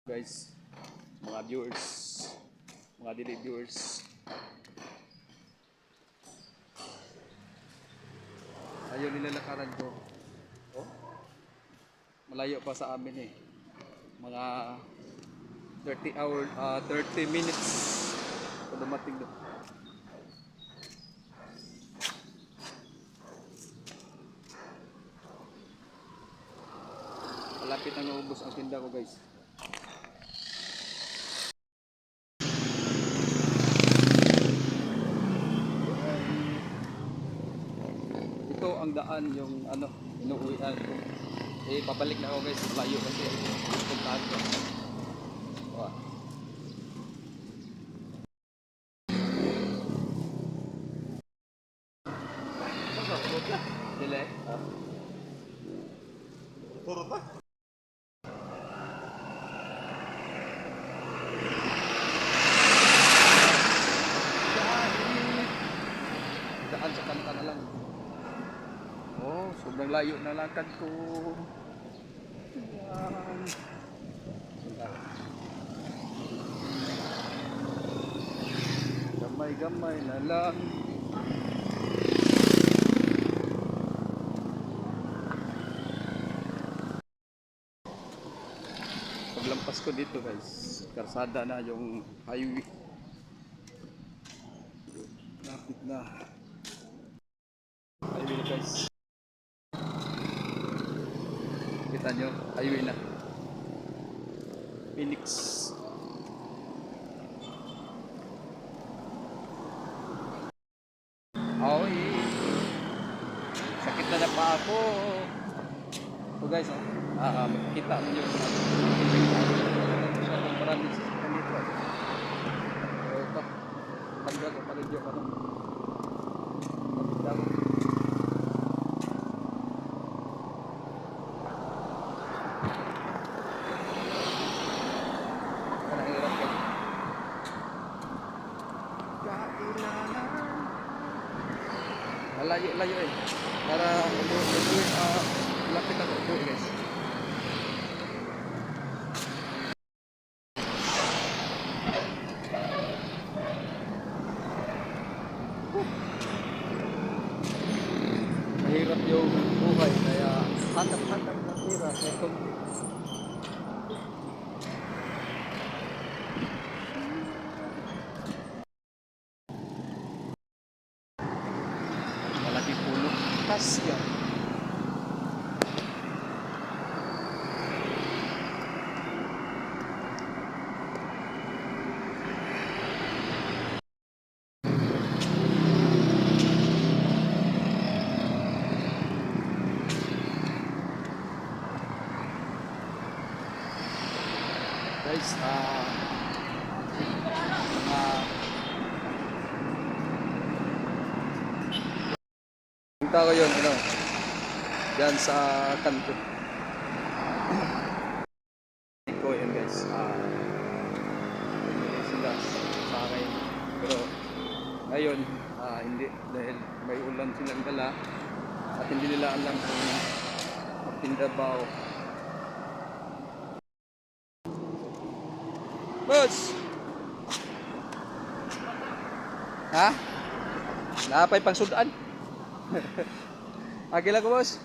Guys, mga viewers, mga daily viewers, ayaw nilalakaran ko. Oh, malayo pa sa amin eh, mga 30 minutes kung dumating doon. Malapit na naubos ang tinda ko, guys. Ito ang daan yung inuuwian ko. Eh, pabalik na ako, guys. Layo kasi puntahan ko. Wow. Dili? Turun ba? Daan sa kanta na lang. Oh, sobrang layo na lakad ko. Yan. Gamay-gamay na lang. Paglampas ko dito, guys, karsada na yung highway. Lapit na. Highway na, guys. Kita nyo, highway na. Phoenix. Oy, sakit na pa ako. So guys, makikita mo yung maraming sasakyan dito. So ito, tanggal ko paligyo ka nun. Maganda mo. Hirap ka. Kailangan. Malayo-layo eh. Para lapit ako po, guys. Mahirap yung buhay, kaya hanap-hanap ng pera. Malaking puno. Kasya. Guys, punta ko yun, dyan sa kanto. Iko yun, guys. Sila sa akin. Pero ngayon, hindi. Dahil may ulan silang dala at hindi nila alam kung magtinda ba o. Boss! Ha? Napay pang sudan. Agila ko, boss.